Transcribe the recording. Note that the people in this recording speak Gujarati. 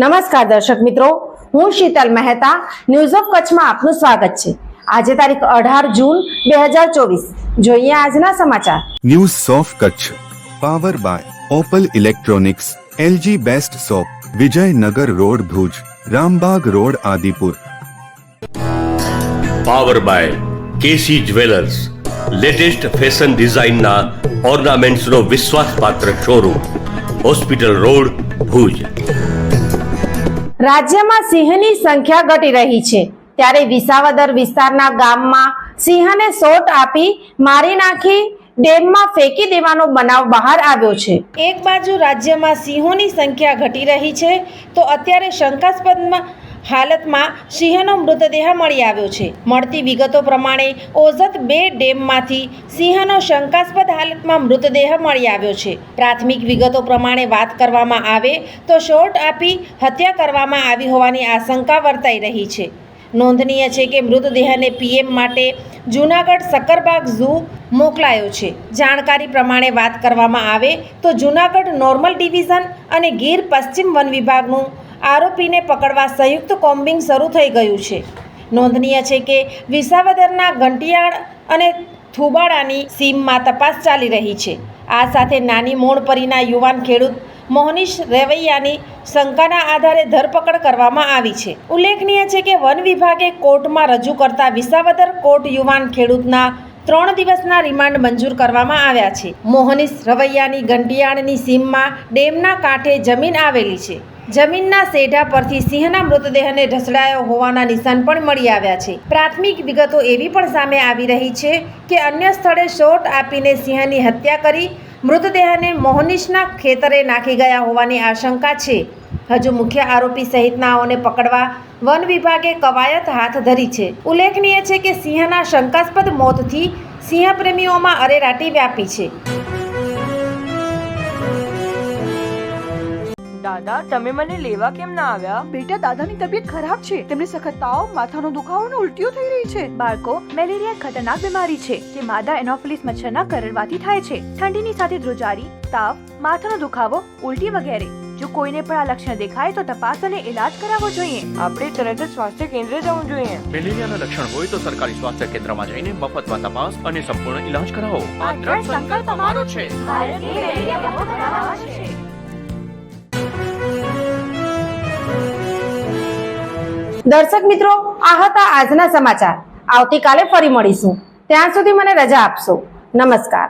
નમસ્કાર દર્શક મિત્રો, હું શીતલ મહેતા ન્યૂઝ ઓફ કચ્છમાં આપનું સ્વાગત છે। આજે તારીખ 18 જૂન 2024। જોઈએ આજના સમાચાર। News of Kutch power by Opal electronics, LG best soap, Vijaynagar road Bhuj, Rambag road Adipur. Power by KC jewellers, latest fashion ડિઝાઇનના ઓર્નામેન્ટ્સનો વિશ્વાસપાત્ર શોરૂમ, હોસ્પિટલ રોડ ભુજ। રાજ્યમાં સિંહની સંખ્યા ઘટી રહી છે, ત્યારે વિસાવદર વિસ્તારના ગામમાં સિંહને શોટ આપી મારી નાખી ડેમમાં ફેંકી દેવાનો બનાવ બહાર આવ્યો છે। એક બાજુ રાજ્યમાં સિંહોની સંખ્યા ઘટી રહી છે, તો અત્યારે શંકાસ્પદ હાલતમાં સિંહનો મૃતદેહ મળી આવ્યો છે। મળતી વિગતો પ્રમાણે ઓઝત 2 ડેમમાંથી સિંહનો શંકાસ્પદ હાલતમાં મૃતદેહ મળી આવ્યો છે। પ્રાથમિક વિગતો પ્રમાણે વાત કરવામાં આવે તો શોટ આપી હત્યા કરવામાં આવી હોવાની આશંકા વર્તાઈ રહી છે। નોંધનીય છે કે મૃતદેહને પીએમ માટે જૂનાગઢ સક્કરબાગ ઝૂ મોકલાયો છે। જાણકારી પ્રમાણે વાત કરવામાં આવે તો જૂનાગઢ નોર્મલ ડિવિઝન અને ગીર પશ્ચિમ વન વિભાગનું આરોપીને પકડવા સંયુક્ત કોમ્બિંગ શરૂ થઈ ગયું છે। નોંધનીય છે કે વિસાવદરના ઘંટિયાળ અને થુબાડાની સીમમાં તપાસ ચાલી રહી છે। આ સાથે નાની મોણપરીના યુવાન ખેડૂત મોહનીશ રેવૈયાની શંકાના આધારે ધરપકડ કરવામાં આવી છે। ઉલ્લેખનીય છે કે વન વિભાગે કોર્ટમાં રજૂ કરતા વિસાવદર કોર્ટ યુવાન ખેડૂતના 3 દિવસના રિમાન્ડ મંજૂર કરવામાં આવ્યા છે। મોહનીશ રવૈયાની ઘંટિયાળની સીમમાં ડેમના કાંઠે જમીન આવેલી છે। જમીનના સેઢા પરથી સિંહના મૃતદેહને ઢસડાયો હોવાના નિશાન પણ મળી આવ્યા છે। પ્રાથમિક વિગતો એવી પણ સામે આવી રહી છે કે અન્ય સ્થળે શોટ આપીને સિંહની હત્યા કરી મૃતદેહને મોહનીશના ખેતરે નાખી ગયા હોવાની આશંકા છે। હજુ મુખ્ય આરોપી સહિતનાઓને પકડવા વન વિભાગે કવાયત હાથ ધરી છે। ઉલ્લેખનીય છે કે સિંહના શંકાસ્પદ મોતથી સિંહ પ્રેમીઓમાં અરેરાટી વ્યાપી છે। દાદા, તમે મને લેવા કેમ ના આવ્યા? બેટા, દાદાની તબિયત ખરાબ છે। તેમને સખત તાવ, માથાનો દુખાવો અને ઉલટીઓ થઈ રહી છે। બાળકો, મેલેરિયા ખતરનાક બીમારી છે જે માદા એનોફિલિસ મચ્છરના કરડવાથી થાય છે। ઠંડીની સાથે ધ્રુજારી, તાવ, માથાનો દુખાવો, ઉલટી વગેરે। જો કોઈને પણ આ લક્ષણ દેખાય તો તપાસ અને ઇલાજ કરાવવો જોઈએ। આપણે તરત જ સ્વાસ્થ્ય કેન્દ્રે જવું જોઈએ। મેલેરિયાના લક્ષણ હોય તો સરકારી સ્વાસ્થ્ય કેન્દ્રમાં જઈને મફતમાં તપાસ અને સંપૂર્ણ ઇલાજ કરાવો। આ દ્રઢ સંકલ્પ અમારો છે। ભારતની મેલેરિયા મુક્ત બનાવવા છે। દર્શક મિત્રો, આ હતા આજના સમાચાર। આવતીકાલે ફરી મળીશું। ત્યાં સુધી મને રજા આપશો। નમસ્કાર।